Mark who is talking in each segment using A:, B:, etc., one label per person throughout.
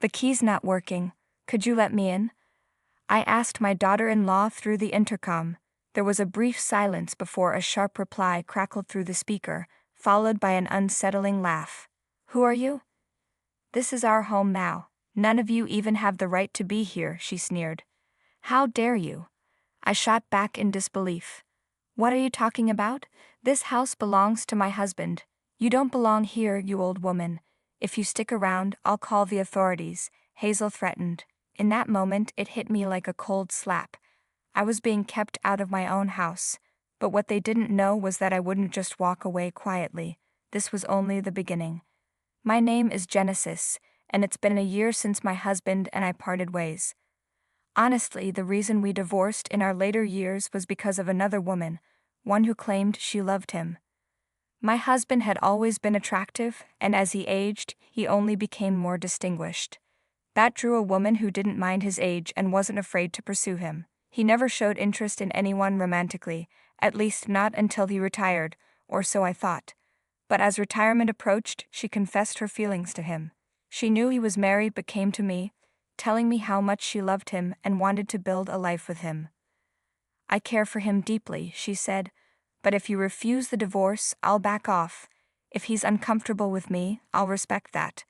A: The key's not working. Could you let me in? I asked my daughter-in-law through the intercom. There was a brief silence before a sharp reply crackled through the speaker, followed by an unsettling laugh. Who are you? This is our home now. None of you even have the right to be here, she sneered. How dare you? I shot back in disbelief. What are you talking about? This house belongs to my husband. You don't belong here, you old woman. If you stick around, I'll call the authorities, Hazel threatened. In that moment, it hit me like a cold slap. I was being kept out of my own house, but what they didn't know was that I wouldn't just walk away quietly. This was only the beginning. My name is Genesis, and it's been a year since my husband and I parted ways. Honestly, the reason we divorced in our later years was because of another woman, one who claimed she loved him. My husband had always been attractive, and as he aged, he only became more distinguished. That drew a woman who didn't mind his age and wasn't afraid to pursue him. He never showed interest in anyone romantically, at least not until he retired, or so I thought. But as retirement approached, she confessed her feelings to him. She knew he was married but came to me, telling me how much she loved him and wanted to build a life with him. I care for him deeply, she said, but if you refuse the divorce, I'll back off. If he's uncomfortable with me, I'll respect that.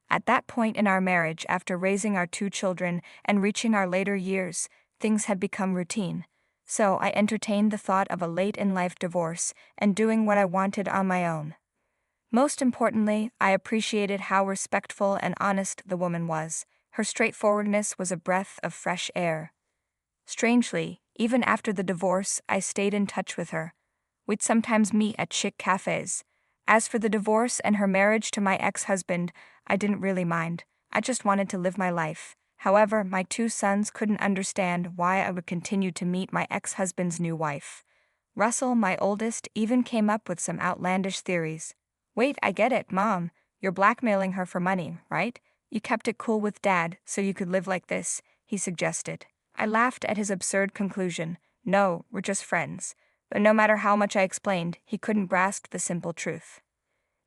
A: At that point in our marriage, after raising our 2 children and reaching our later years, things had become routine. So I entertained the thought of a late-in-life divorce and doing what I wanted on my own. Most importantly, I appreciated how respectful and honest the woman was. Her straightforwardness was a breath of fresh air. Strangely, even after the divorce, I stayed in touch with her. We'd sometimes meet at chic cafes. As for the divorce and her marriage to my ex-husband, I didn't really mind. I just wanted to live my life. However, my 2 sons couldn't understand why I would continue to meet my ex-husband's new wife. Russell, my oldest, even came up with some outlandish theories. Wait, I get it, Mom. You're blackmailing her for money, right? You kept it cool with Dad so you could live like this, he suggested. I laughed at his absurd conclusion. No, we're just friends. But no matter how much I explained, he couldn't grasp the simple truth.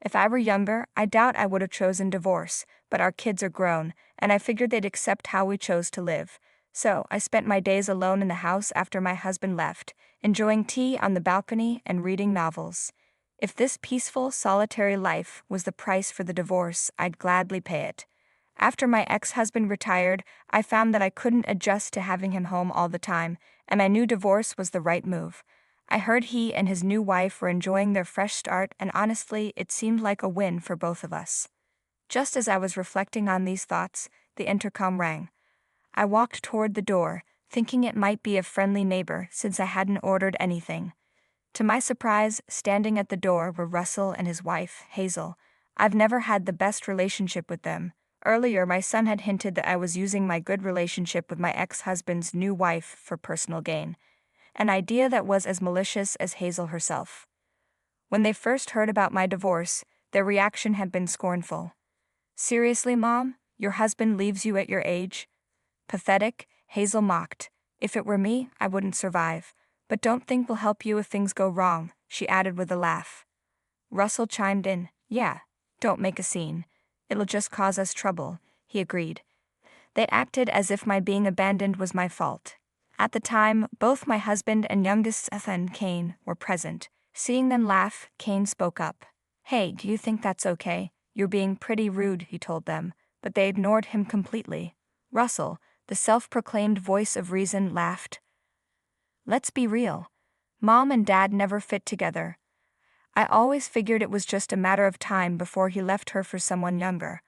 A: If I were younger, I doubt I would have chosen divorce, but our kids are grown, and I figured they'd accept how we chose to live. So I spent my days alone in the house after my husband left, enjoying tea on the balcony and reading novels. If this peaceful, solitary life was the price for the divorce, I'd gladly pay it. After my ex-husband retired, I found that I couldn't adjust to having him home all the time, and I knew divorce was the right move. I heard he and his new wife were enjoying their fresh start, and honestly, it seemed like a win for both of us. Just as I was reflecting on these thoughts, the intercom rang. I walked toward the door, thinking it might be a friendly neighbor since I hadn't ordered anything. To my surprise, standing at the door were Russell and his wife, Hazel. I've never had the best relationship with them. Earlier, my son had hinted that I was using my good relationship with my ex-husband's new wife for personal gain. An idea that was as malicious as Hazel herself. When they first heard about my divorce, their reaction had been scornful. Seriously, Mom? Your husband leaves you at your age? Pathetic, Hazel mocked. If it were me, I wouldn't survive. But don't think we'll help you if things go wrong, she added with a laugh. Russell chimed in. Yeah, don't make a scene. It'll just cause us trouble, he agreed. They acted as if my being abandoned was my fault. At the time, both my husband and youngest son, Kane, were present. Seeing them laugh, Kane spoke up. Hey, do you think that's okay? You're being pretty rude, he told them, but they ignored him completely. Russell, the self-proclaimed voice of reason, laughed. Let's be real. Mom and Dad never fit together. I always figured it was just a matter of time before he left her for someone younger.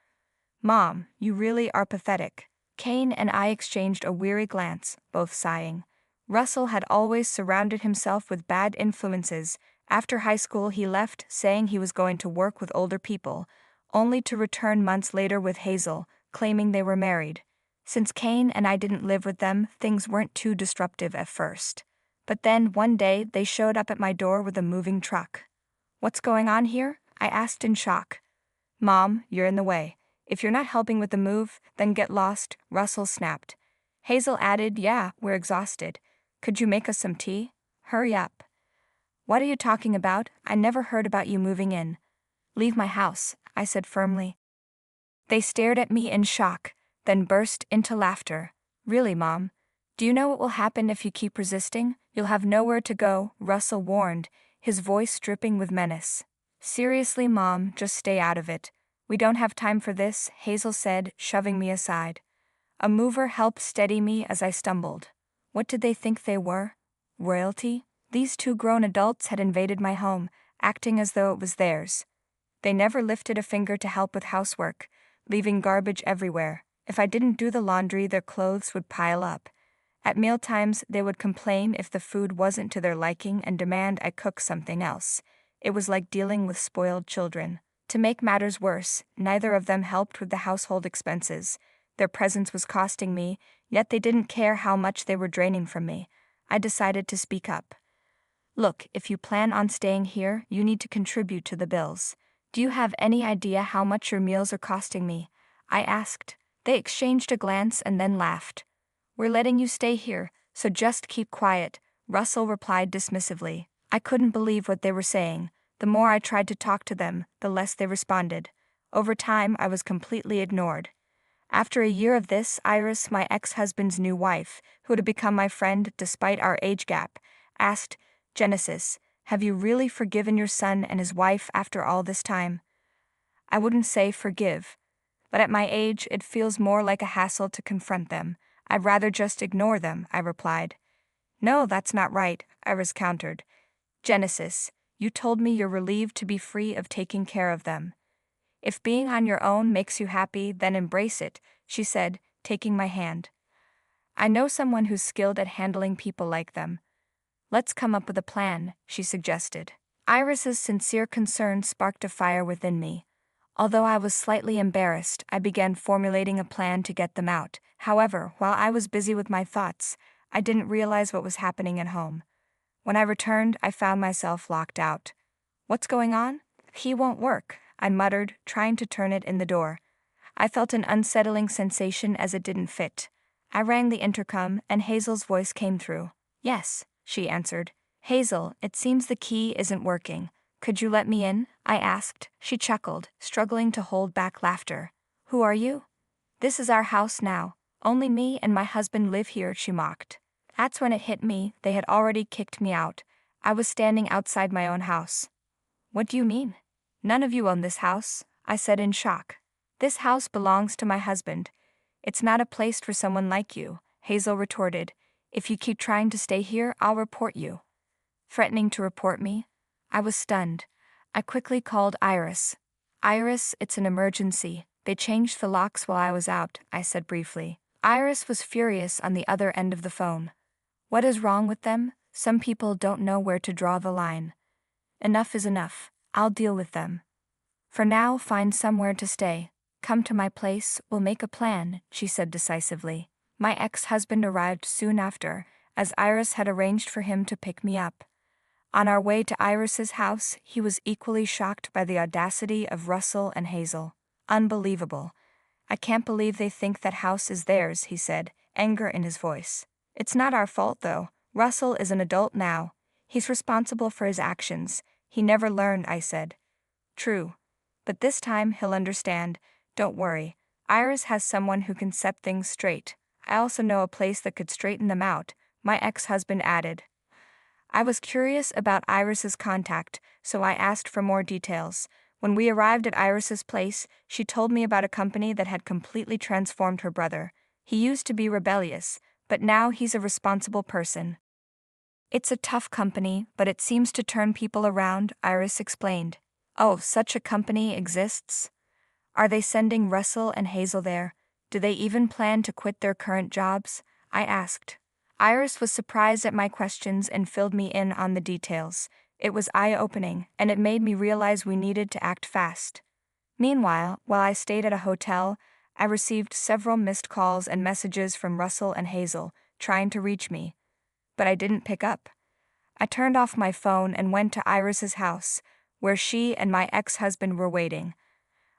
A: Mom, you really are pathetic. Kane and I exchanged a weary glance, both sighing. Russell had always surrounded himself with bad influences. After high school, he left, saying he was going to work with older people, only to return months later with Hazel, claiming they were married. Since Kane and I didn't live with them, things weren't too disruptive at first. But then, one day, they showed up at my door with a moving truck. What's going on here? I asked in shock. Mom, you're in the way. If you're not helping with the move, then get lost, Russell snapped. Hazel added, yeah, we're exhausted. Could you make us some tea? Hurry up. What are you talking about? I never heard about you moving in. Leave my house, I said firmly. They stared at me in shock. then burst into laughter. Really, Mom? Do you know what will happen if you keep resisting? You'll have nowhere to go, Russell warned, his voice dripping with menace. Seriously, Mom, just stay out of it. We don't have time for this, Hazel said, shoving me aside. A mover helped steady me as I stumbled. What did they think they were? Royalty? These two grown adults had invaded my home, acting as though it was theirs. They never lifted a finger to help with housework, leaving garbage everywhere. If I didn't do the laundry, their clothes would pile up. At mealtimes, they would complain if the food wasn't to their liking and demand I cook something else. It was like dealing with spoiled children. To make matters worse, neither of them helped with the household expenses. Their presence was costing me, yet they didn't care how much they were draining from me. I decided to speak up. Look, if you plan on staying here, you need to contribute to the bills. Do you have any idea how much your meals are costing me? I asked. They exchanged a glance and then laughed. We're letting you stay here, so just keep quiet, Russell replied dismissively. I couldn't believe what they were saying. The more I tried to talk to them, the less they responded. Over time, I was completely ignored. After a year of this, Iris, my ex-husband's new wife, who had become my friend despite our age gap, asked, Genesis, have you really forgiven your son and his wife after all this time? I wouldn't say forgive, but at my age, it feels more like a hassle to confront them. I'd rather just ignore them, I replied. No, that's not right, Iris countered. Genesis, you told me you're relieved to be free of taking care of them. If being on your own makes you happy, then embrace it, she said, taking my hand. I know someone who's skilled at handling people like them. Let's come up with a plan, she suggested. Iris's sincere concern sparked a fire within me. Although I was slightly embarrassed, I began formulating a plan to get them out. However, while I was busy with my thoughts, I didn't realize what was happening at home. When I returned, I found myself locked out. What's going on? He won't work, I muttered, trying to turn it in the door. I felt an unsettling sensation as it didn't fit. I rang the intercom, and Hazel's voice came through. Yes, she answered. Hazel, it seems the key isn't working. Could you let me in? I asked. She chuckled, struggling to hold back laughter. Who are you? This is our house now. Only me and my husband live here, she mocked. That's when it hit me. They had already kicked me out. I was standing outside my own house. What do you mean? None of you own this house, I said in shock. This house belongs to my husband. It's not a place for someone like you, Hazel retorted. If you keep trying to stay here, I'll report you. Threatening to report me? I was stunned. I quickly called Iris. Iris, it's an emergency. They changed the locks while I was out, I said briefly. Iris was furious on the other end of the phone. What is wrong with them? Some people don't know where to draw the line. Enough is enough. I'll deal with them. For now, find somewhere to stay. Come to my place, we'll make a plan, she said decisively. My ex-husband arrived soon after, as Iris had arranged for him to pick me up. On our way to Iris's house, he was equally shocked by the audacity of Russell and Hazel. Unbelievable. I can't believe they think that house is theirs, he said, anger in his voice. It's not our fault, though. Russell is an adult now. He's responsible for his actions. He never learned, I said. True. But this time he'll understand. Don't worry. Iris has someone who can set things straight. I also know a place that could straighten them out, my ex-husband added. I was curious about Iris's contact, so I asked for more details. When we arrived at Iris's place, she told me about a company that had completely transformed her brother. He used to be rebellious, but now he's a responsible person. It's a tough company, but it seems to turn people around, Iris explained. Oh, such a company exists? Are they sending Russell and Hazel there? Do they even plan to quit their current jobs? I asked. Iris was surprised at my questions and filled me in on the details. It was eye-opening, and it made me realize we needed to act fast. Meanwhile, while I stayed at a hotel, I received several missed calls and messages from Russell and Hazel, trying to reach me. But I didn't pick up. I turned off my phone and went to Iris's house, where she and my ex-husband were waiting.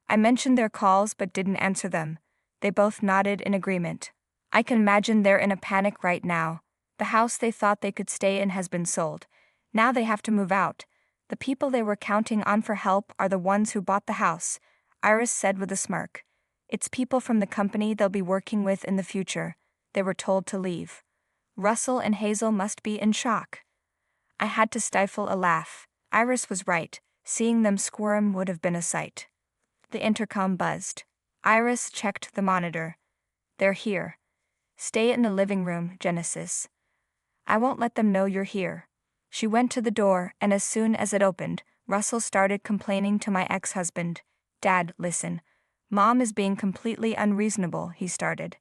A: I mentioned their calls but didn't answer them. They both nodded in agreement. I can imagine they're in a panic right now. The house they thought they could stay in has been sold. Now they have to move out. The people they were counting on for help are the ones who bought the house, Iris said with a smirk. It's people from the company they'll be working with in the future. They were told to leave. Russell and Hazel must be in shock. I had to stifle a laugh. Iris was right. Seeing them squirm would have been a sight. The intercom buzzed. Iris checked the monitor. They're here. Stay in the living room, Genesis. I won't let them know you're here. She went to the door, and as soon as it opened, Russell started complaining to my ex-husband. Dad, listen. Mom is being completely unreasonable, he started.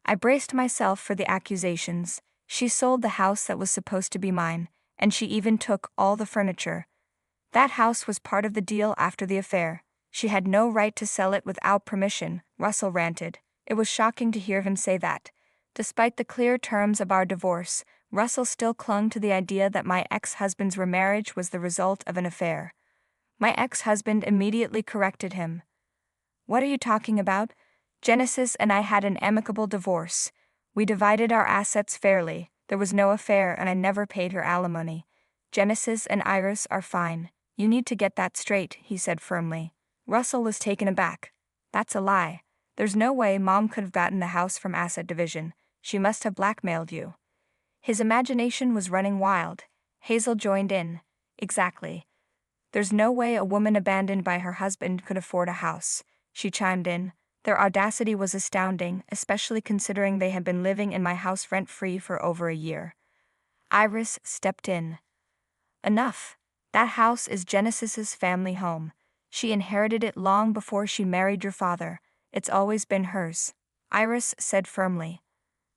A: I braced myself for the accusations. She sold the house that was supposed to be mine, and she even took all the furniture. That house was part of the deal after the affair. She had no right to sell it without permission, Russell ranted. It was shocking to hear him say that. Despite the clear terms of our divorce, Russell still clung to the idea that my ex-husband's remarriage was the result of an affair. My ex-husband immediately corrected him. What are you talking about? Genesis and I had an amicable divorce. We divided our assets fairly. There was no affair and I never paid her alimony. Genesis and Iris are fine. You need to get that straight, he said firmly. Russell was taken aback. That's a lie. There's no way Mom could have gotten the house from asset division. She must have blackmailed you. His imagination was running wild. Hazel joined in. Exactly. There's no way a woman abandoned by her husband could afford a house. She chimed in. Their audacity was astounding, especially considering they had been living in my house rent-free for over a year. Iris stepped in. Enough. That house is Genesis's family home. She inherited it long before she married your father. It's always been hers, Iris said firmly.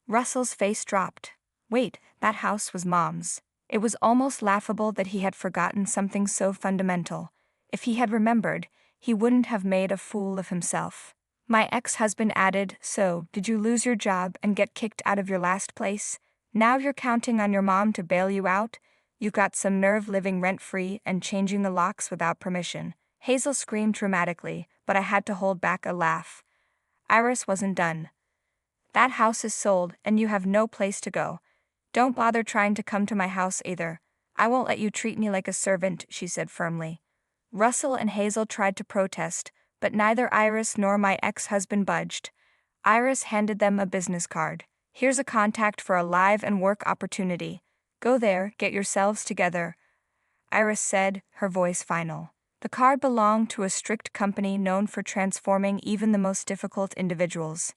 A: Russell's face dropped. Wait, that house was Mom's. It was almost laughable that he had forgotten something so fundamental. If he had remembered, he wouldn't have made a fool of himself. My ex-husband added, so, did you lose your job and get kicked out of your last place? Now you're counting on your mom to bail you out? You've got some nerve living rent-free and changing the locks without permission. Hazel screamed dramatically, but I had to hold back a laugh. Iris wasn't done. That house is sold, and you have no place to go. Don't bother trying to come to my house either. I won't let you treat me like a servant, she said firmly. Russell and Hazel tried to protest, but neither Iris nor my ex-husband budged. Iris handed them a business card. Here's a contact for a live and work opportunity. Go there, get yourselves together, Iris said, her voice final. The card belonged to a strict company known for transforming even the most difficult individuals.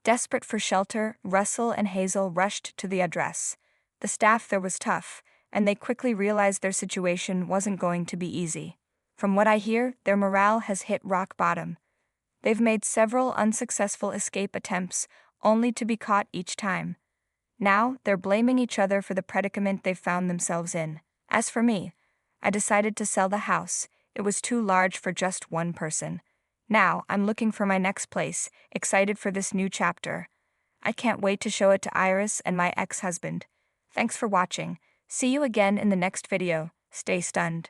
A: Desperate for shelter, Russell and Hazel rushed to the address. The staff there was tough, and they quickly realized their situation wasn't going to be easy. From what I hear, their morale has hit rock bottom. They've made several unsuccessful escape attempts, only to be caught each time. Now, they're blaming each other for the predicament they've found themselves in. As for me, I decided to sell the house. It was too large for just one person. Now, I'm looking for my next place, excited for this new chapter. I can't wait to show it to Iris and my ex-husband. Thanks for watching. See you again in the next video. Stay stunned.